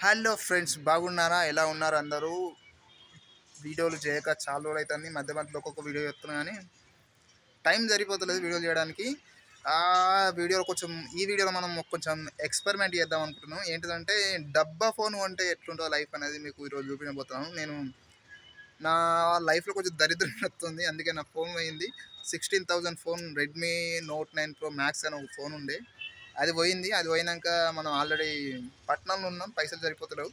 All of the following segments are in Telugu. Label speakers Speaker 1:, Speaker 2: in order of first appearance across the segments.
Speaker 1: హలో ఫ్రెండ్స్, బాగున్నారా? ఎలా ఉన్నారు అందరూ? వీడియోలు చేయక చాలా రోజులు అవుతుంది. మధ్య మధ్యలో ఒక్కొక్క వీడియో చేస్తున్నా కానీ టైం సరిపోతలేదు వీడియోలు చేయడానికి. ఆ వీడియోలో ఈ వీడియోలో మనం కొంచెం ఎక్స్పెరిమెంట్ చేద్దాం అనుకుంటున్నాం. ఏంటిదంటే డబ్బా ఫోన్ కొంటే ఎట్లుంటుందో లైఫ్ అనేది మీకు ఈరోజు చూపించబోతున్నాను. నేను నా లైఫ్లో కొంచెం దరిద్రం వస్తుంది, అందుకే నా ఫోన్ పోయింది. 16,000 phone, Redmi note 9 pro max అని ఒక ఫోన్ ఉండే, అది పోయింది. అది పోయినాక మనం ఆల్రెడీ పట్టణంలో ఉన్నాం, పైసలు సరిపోతలేవు.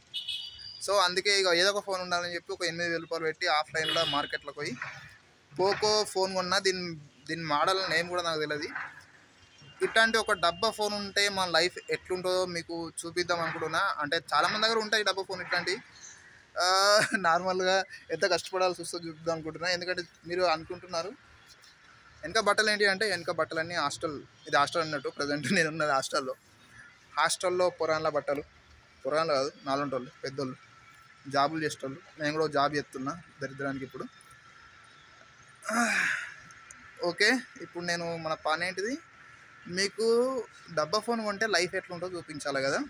Speaker 1: సో అందుకే ఇక ఏదో ఒక ఫోన్ ఉండాలని చెప్పి ఒక 8,000 రూపాయలు పెట్టి ఆఫ్లైన్లో మార్కెట్లోకి పోయి పోకో ఫోన్ కొన్నా. దీని మోడల్ నేమ్ కూడా నాకు తెలియదు. ఇట్లాంటి ఒక డబ్బా ఫోన్ ఉంటే మన లైఫ్ ఎట్లుంటుందో మీకు చూపిద్దాం అనుకుంటున్నా. అంటే చాలామంది దగ్గర ఉంటాయి డబ్బా ఫోన్ ఇట్లాంటి. నార్మల్గా ఎంత కష్టపడాల్సి వస్తుందో చూపిద్దాం అనుకుంటున్నా. ఎందుకంటే మీరు అనుకుంటున్నారు వెనక బట్టలు ఏంటి అంటే, వెనక బట్టలన్నీ హాస్టల్, ఇది హాస్టల్ అన్నట్టు. ప్రజెంట్ నేను ఉన్నది హాస్టల్లో పురాణాల బట్టలు. పురాణాలు కాదు, నాలుంటోళ్ళు పెద్దోళ్ళు జాబులు చేసేటోళ్ళు. నేను కూడా జాబ్ చేస్తున్నా దరిద్రానికి ఇప్పుడు. ఓకే, ఇప్పుడు నేను మన పని ఏంటిది, మీకు డబ్బా ఫోన్ కొంటే లైఫ్ ఎట్లుంటుందో చూపించాలి కదా.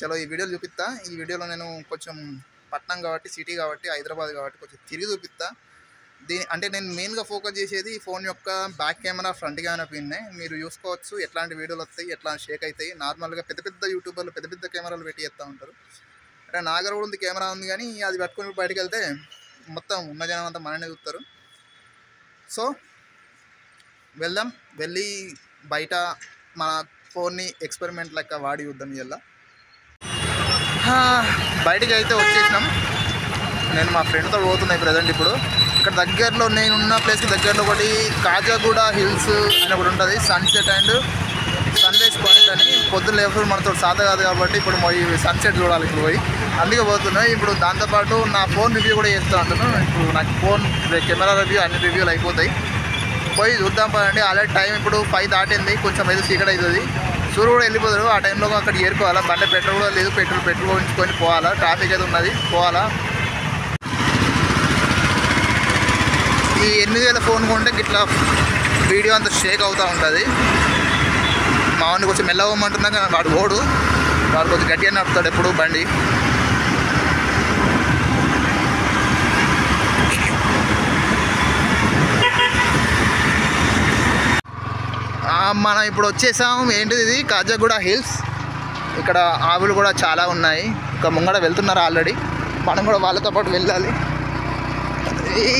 Speaker 1: చలో ఈ వీడియోలు చూపిస్తా. ఈ వీడియోలో నేను కొంచెం పట్నం కాబట్టి, సిటీ కాబట్టి, హైదరాబాద్ కాబట్టి కొంచెం తిరిగి చూపిస్తా. అంటే నేను మెయిన్గా ఫోకస్ చేసేది ఈ ఫోన్ యొక్క బ్యాక్ కెమెరా, ఫ్రంట్ కెమెరా పిన్నే. మీరు చూసుకోవచ్చు ఎట్లాంటి వీడియోలు వస్తాయి, ఎట్లా షేక్ అవుతాయి. నార్మల్గా పెద్ద పెద్ద యూట్యూబర్లు పెద్ద పెద్ద కెమెరాలు పెట్టి చేస్తూ ఉంటారు. అంటే నా దగ్గర కూడా ఉంది, కెమెరా ఉంది, కానీ అది పట్టుకొని బయటకు వెళ్తే మొత్తం ఉన్న జనం అంతా మననే చూస్తారు. సో వెళ్దాం, వెళ్ళి బయట మన ఫోన్ని ఎక్స్పెరిమెంట్ లెక్క వాడి చూద్దాం. ఇలా బయటికి అయితే వచ్చేసినాం. నేను మా ఫ్రెండ్తో పోతున్నాయి ప్రజెంట్. ఇప్పుడు ఇక్కడ దగ్గరలో, నేనున్న ప్లేస్కి దగ్గరలో ఒకటి కాజాగూడ హిల్స్ అని ఒకటి ఉంటుంది, సన్సెట్ అండ్ సన్రైజ్ పాయింట్ అని. పొద్దున్న లేకపోతే మనతో సాధ కాదు కాబట్టి ఇప్పుడు పోయి సన్సెట్ చూడాలి. ఇప్పుడు పోయి అందుకే పోతున్నాయి. ఇప్పుడు దాంతోపాటు నా ఫోన్ రివ్యూ కూడా చేస్తూ ఉంటాను. ఇప్పుడు నాకు ఫోన్ కెమెరా రివ్యూ, అన్ని రివ్యూలు అయిపోతాయి. పోయి చూద్దాం పదండి. ఆల్రెడీ టైం ఇప్పుడు 5 దాటింది, కొంచెం అయితే చీకటి అవుతుంది. సూర్యుడు కూడా వెళ్ళిపోతారు. ఆ టైంలో అక్కడ ఏరుకోవాలా. బండి పెట్రోల్ కూడా లేదు, పెట్రోల్ ఉంచుకొని పోవాలా. ట్రాఫిక్ అయితే ఉన్నది, పోవాలా. ఈ 8,000 ఫోన్ కొంటే ఇట్లా వీడియో అంతా షేక్ అవుతూ ఉంటుంది. మా వాడిని కొంచెం మెల్లగా పోమంటున్నా కానీ వాడు కొంచెం గట్టిగా నడుపుతాడు ఎప్పుడు బండి. మనం ఇప్పుడు వచ్చేసాం. ఏంటిది ఇది, కాజాగూడ హిల్స్. ఇక్కడ ఆవులు కూడా చాలా ఉన్నాయి. ఇంకా ముంగడ వెళ్తున్నారు ఆల్రెడీ. మనం కూడా వాళ్ళతో పాటు వెళ్ళాలి. ఈ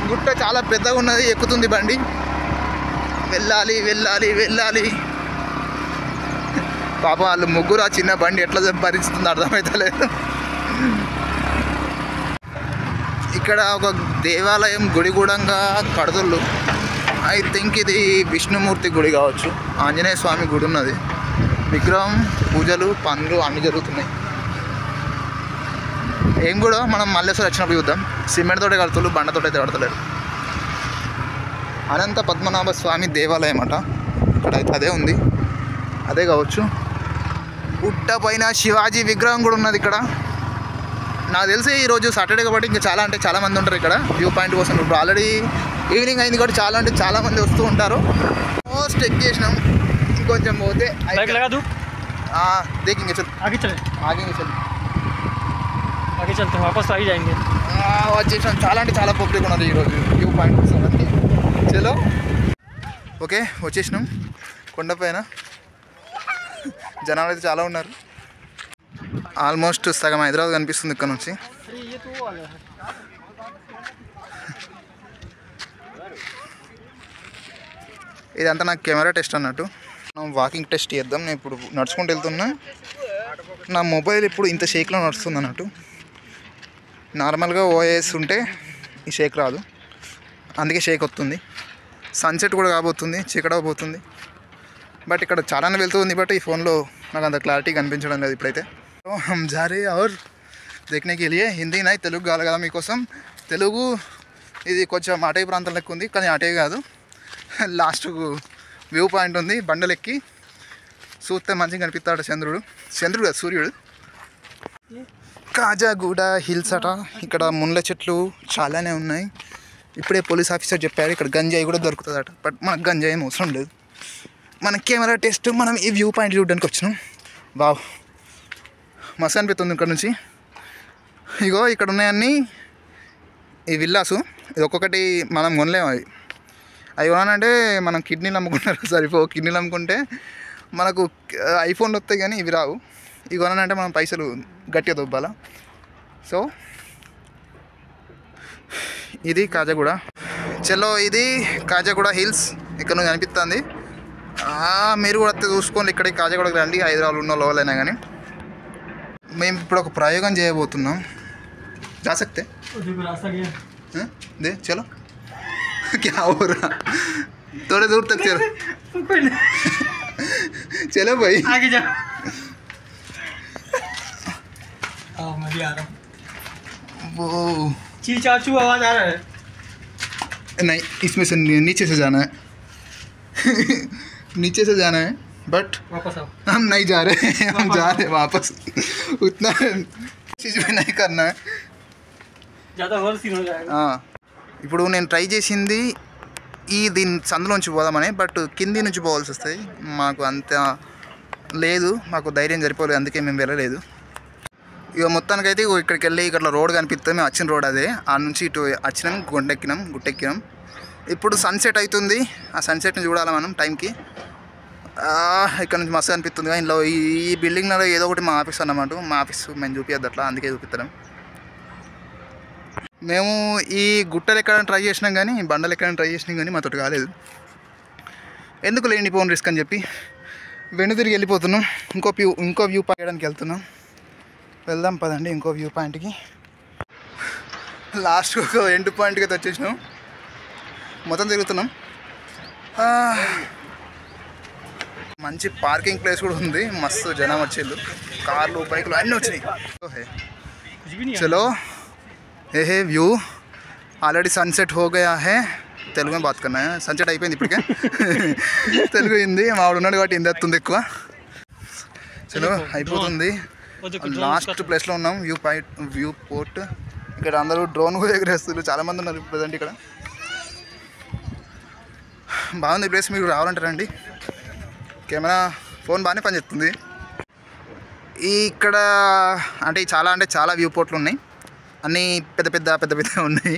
Speaker 1: గుట్ట చాలా పెద్దగా ఉన్నది, ఎక్కుతుంది బండి. వెళ్ళాలి. పాపం వాళ్ళు ముగ్గురు ఆ చిన్న బండి ఎట్లా భరిస్తుందో అర్థమవుతలేదు. ఇక్కడ ఒక దేవాలయం గుడి కూడంగా కడుతుళ్ళు. ఐ థింక్ ఇది విష్ణుమూర్తి గుడి కావచ్చు. ఆంజనేయ స్వామి గుడి ఉన్నది, విగ్రహం, పూజలు, పనులు అన్నీ జరుగుతున్నాయి. ఏం కూడా మనం మల్లేశ్వరం వచ్చినప్పుడు చూద్దాం. సిమెంట్ తోటే కడుతులు, బండతోటి అయితే కడతలేరు. అనంత పద్మనాభ స్వామి దేవాలయం అట. ఇక్కడ అయితే అదే ఉంది, అదే కావచ్చు. పుట్ట పైన శివాజీ విగ్రహం కూడా ఉన్నది ఇక్కడ. నాకు తెలిసి ఈరోజు సాటర్డే కాబట్టి ఇంకా చాలా మంది ఉంటారు ఇక్కడ వ్యూ పాయింట్ కోసం. ఇప్పుడు ఆల్రెడీ ఈవినింగ్ అయింది కాబట్టి చాలా మంది వస్తూ ఉంటారు. మోస్ట్ ఎక్కేసినాం, ఇంకొంచెం పోతే देखेंगे चल आगे चलते हैं वापस आ ही जाएंगे. వచ్చేసాం. చాలా పబ్లిక్ ఉన్నది ఈరోజు వ్యూ పాయింట్ కోసం. చలో ఓకే, వచ్చేసినాం. కొండపైన జనాలు అయితే చాలా ఉన్నారు. ఆల్మోస్ట్ సగం హైదరాబాద్ కనిపిస్తుంది ఇక్కడ నుంచి. ఇదంతా నాకు కెమెరా టెస్ట్ అన్నట్టు. మనం వాకింగ్ టెస్ట్ చేద్దాం. నేను ఇప్పుడు నడుచుకుంటూ వెళ్తున్నా. నా మొబైల్ ఇప్పుడు ఇంత షేక్లో నడుస్తుంది అన్నట్టు. నార్మల్గా ఓఎస్ ఉంటే ఈ షేక్ రాదు, అందుకే షేక్ వస్తుంది. సన్సెట్ కూడా కాబోతుంది, చీకటి అవబోతుంది. బట్ ఇక్కడ చాలానే వెళ్తుంది. బట్ ఈ ఫోన్లో నాకు అంత క్లారిటీ కనిపించడం లేదు ఇప్పుడైతే. హమ్ జా రే ఔర్ దేఖ్నే కే లియే. హిందీ నై, తెలుగు కాదు కదా మీకోసం. తెలుగు ఇది కొంచెం అటవీ ప్రాంతం లెక్క ఉంది, కానీ అటవీ కాదు. లాస్ట్కు వ్యూ పాయింట్ ఉంది, బండలెక్కి చూస్తే మంచిగా కనిపిస్తాడు చంద్రుడు కాదు, సూర్యుడు. కాజాగూడ హిల్స్ అట. ఇక్కడ ముళ్ళ చెట్లు చాలానే ఉన్నాయి. ఇప్పుడే పోలీస్ ఆఫీసర్ చెప్పారు ఇక్కడ గంజాయి కూడా దొరుకుతుందట. బట్ మనకు గంజాయి ఏం అవసరం లేదు. మన కెమెరా టెస్ట్, మనం ఈ వ్యూ పాయింట్ చూడడానికి వచ్చినాం. వావ్, మస్తు అనిపిస్తుంది ఇక్కడ నుంచి. ఇగో ఇక్కడ ఉన్నాయన్నీ ఈ విల్లాసు. ఇది ఒక్కొక్కటి మనం కొనలేము. అవి కొనాలంటే మనం కిడ్నీలు అమ్ముకుంటారు సరిపో. కిడ్నీలు అమ్ముకుంటే మనకు ఐఫోన్లు వస్తాయి కానీ ఇవి రావు. ఇవి కొనాలంటే మనం పైసలు గట్టిగా దొబ్బాల. సో ఇది కాజాగూడ. చలో ఇది కాజాగూడ హిల్స్ ఇక్కడ నుంచి కనిపిస్తుంది. మీరు కూడా వస్తే చూసుకోండి. ఇక్కడికి కాజాగూడకి రండి, హైదరాబాద్ ఉన్న లోవలైనా కానీ. మేము ఇప్పుడు ఒక ప్రయోగం చేయబోతున్నాం. जा सकते दे चलो क्या हो रहा थोड़े दूर तक चलो चलो भाई आगे जा मैं भी आ रहा हूँ वो ची चाचू आवाज आ रहा है नहीं इसमें से नीचे से जाना है नीचे से जाना है बट वापस आओ हम नहीं जा रहे हम जा रहे वापस उतना चीज़ भी नहीं करना है ఇప్పుడు నేను ట్రై చేసింది దీని సందులోంచి పోదామని. బట్ కింది నుంచి పోవాల్సి వస్తుంది. మాకు అంత లేదు, మాకు ధైర్యం సరిపోలేదు, అందుకే మేము వెళ్ళలేదు. ఇక మొత్తానికైతే ఇక్కడికి వెళ్ళి ఇక్కడ రోడ్ కనిపిస్తుంది. మేము వచ్చిన రోడ్ అదే. ఆ నుంచి ఇటు వచ్చినాం, గుట్టెక్కినాం. ఇప్పుడు సన్సెట్ అవుతుంది. ఆ సన్సెట్ని చూడాలి మనం టైంకి. ఇక్కడ నుంచి మస్తు అనిపిస్తుంది. ఇంట్లో ఈ బిల్డింగ్లో ఏదో ఒకటి మా ఆఫీస్ అన్నమాట. మా ఆఫీస్ మేము చూపించద్దు అట్లా, అందుకే చూపిస్తాం. మేము ఈ గుట్టలు ఎక్కడానికి ట్రై చేసినాం కానీ, బండలు ఎక్కడానికి ట్రై చేసినాం కానీ మాతో కాలేదు. ఎందుకు లేని పోన్ రిస్క్ అని చెప్పి వెనుదిరిగి వెళ్ళిపోతున్నాం. ఇంకో వ్యూ పాయింట్ చేయడానికి వెళ్తున్నాం. వెళ్దాం పదండి ఇంకో వ్యూ పాయింట్కి. లాస్ట్ ఒక ఎండ్ పాయింట్కి అయితే వచ్చేసినాం. మొత్తం తిరుగుతున్నాం. మంచి పార్కింగ్ ప్లేస్ కూడా ఉంది. మస్తు జనం వచ్చేళ్ళు, కార్లు బైకులు అన్నీ వచ్చినాయి. చలో ये है व्यू. ऑलरेडी सनसेट हो गया है. తెలుగు में बात करना है. సన్సెట్ అయిపోయింది ఇప్పటికే. తెలుగు హిందీ మావాడు ఉన్నాడు కాబట్టి హిందీ వస్తుంది ఎక్కువ. చలో అయిపోతుంది. లాస్ట్ ప్లేస్లో ఉన్నాం, వ్యూ పోర్ట్. ఇక్కడ అందరూ డ్రోన్ కూడా ఎగరేస్తున్నారు. చాలామంది ఉన్నారు ప్రజెంట్ ఇక్కడ. బాగుంది ప్లేస్. మీరు రావాలంటే రండి. కెమెరా ఫోన్ బాగానే పనిచేస్తుంది. ఇక్కడ అంటే చాలా వ్యూ పోర్ట్లు ఉన్నాయి. అన్నీ పెద్ద పెద్ద ఉన్నాయి.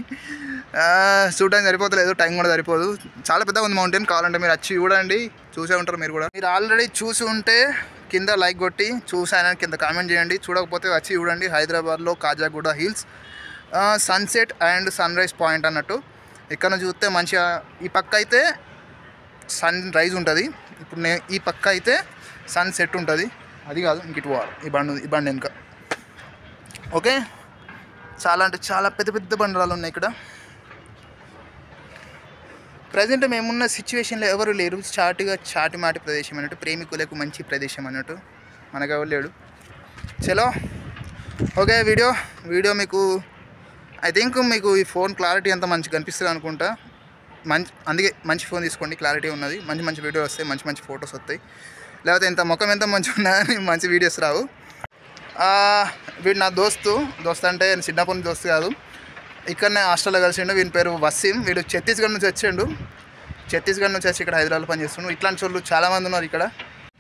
Speaker 1: చూడడానికి సరిపోతలేదు, టైం కూడా సరిపోదు. చాలా పెద్దగా ఉంది మౌంటైన్. కావాలంటే మీరు వచ్చి చూడండి, చూసే ఉంటారు మీరు కూడా. మీరు ఆల్రెడీ చూసి ఉంటే కింద లైక్ కొట్టి, చూసానని కింద కామెంట్ చేయండి. చూడకపోతే వచ్చి చూడండి. హైదరాబాద్లో Khajaguda hills sunset and sunrise point అన్నట్టు. ఇక్కడ నుంచి చూస్తే మంచిగా ఈ పక్క అయితే సన్ రైజ్ ఉంటుంది. ఇప్పుడు ఈ పక్క అయితే సన్ సెట్ ఉంటుంది. అది కాదు ఇంక ఇటు పోవాలి. ఈ బండి వెనుక. ఓకే, చాలా పెద్ద బండరాలు ఉన్నాయి ఇక్కడ. ప్రజెంట్ మేమున్న సిచ్యువేషన్లో ఎవరు లేరు. చాటిమాటి ప్రదేశం అన్నట్టు, ప్రేమికులకు మంచి ప్రదేశం అన్నట్టు. మనకు ఎవరు లేడు. చలో ఓకే. వీడియో మీకు ఐ థింక్ మీకు ఈ ఫోన్ క్లారిటీ అంతా మంచిగా కనిపిస్తుంది అనుకుంటా. అందుకే మంచి ఫోన్ తీసుకోండి, క్లారిటీ ఉన్నది. మంచి వీడియోస్ వస్తాయి, మంచి ఫొటోస్ వస్తాయి. లేకపోతే ముఖం ఎంత మంచిగా ఉన్నా కానీ మంచి వీడియోస్ రావు. వీడు నా దోస్తు అంటే చిన్నప్పటి నుంచి దోస్తు కాదు, ఇక్కడనే హాస్టల్లో కలిసిండు. వీని పేరు వసీం. వీడు ఛత్తీస్గఢ్ నుంచి వచ్చి ఇక్కడ హైదరాబాద్ పని చేస్తుండు. ఇట్లాంటి వాళ్ళు చాలామంది ఉన్నారు ఇక్కడ.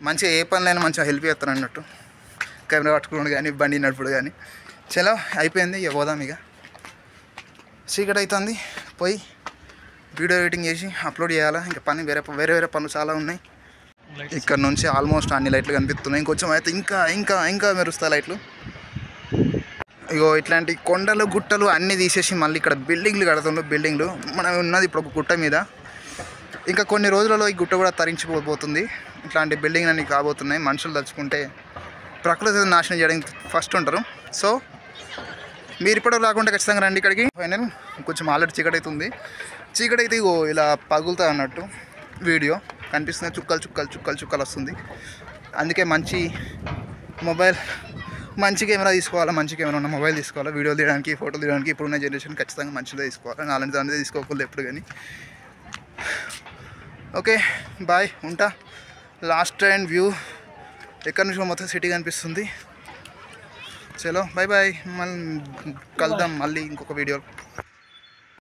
Speaker 1: మంచిగా ఏ పనులైనా మంచిగా హెల్ప్ చేస్తారు అన్నట్టు. కెమెరా పట్టుకోవడం కానీ, బండి నడుపుడు కానీ. చలో అయిపోయింది, ఇక పోదాం. ఇక చీకటి అవుతుంది. పోయి వీడియో ఎడిటింగ్ చేసి అప్లోడ్ చేయాలా. ఇంకా పని వేరే పనులు చాలా ఉన్నాయి. ఇక్కడ నుంచి ఆల్మోస్ట్ అన్ని లైట్లు కనిపిస్తున్నాయి. ఇంకొంచెం అయితే ఇంకా మెరుస్తాయి లైట్లు. ఇగో ఇట్లాంటి కొండలు గుట్టలు అన్నీ తీసేసి మళ్ళీ ఇక్కడ బిల్డింగ్లు కడుతుండ్రు. మనం ఉన్నది ఇప్పుడు ఒక గుట్ట మీద. ఇంకా కొన్ని రోజులలో ఈ గుట్ట కూడా తరించిపోతుంది. ఇట్లాంటి బిల్డింగ్ అన్నీ కాబోతున్నాయి. మనుషులు తలుచుకుంటే ప్రకృతి నాశనం చేయడానికి ఫస్ట్ ఉంటారు. సో మీరు ఇప్పుడు రాకుండా ఖచ్చితంగా రండి ఇక్కడికి. ఫైనల్ కొంచెం ఆల్రెడీ చీకటి అవుతుంది. చీకటి అయితే ఇగో ఇలా పగులుతా అన్నట్టు వీడియో కనిపిస్తుంది. చుక్కలు వస్తుంది. అందుకే మంచి కెమెరా తీసుకోవాలి. మంచి కెమెరా ఉన్న మొబైల్ తీసుకోవాలి. వీడియో తీయడానికి, ఫోటో తీయడానికి. ఇప్పుడున్న జనరేషన్ ఖచ్చితంగా మంచిగా తీసుకోవాలి. నాలుగు దాని తీసుకోకూడదు ఎప్పుడు కానీ. ఓకే బాయ్, ఉంటా. లాస్ట్ అండ్ వ్యూ ఎక్కడి నుంచి మొత్తం సిటీ కనిపిస్తుంది. చలో బాయ్. మళ్ళీ కలుద్దాం మళ్ళీ ఇంకొక వీడియో.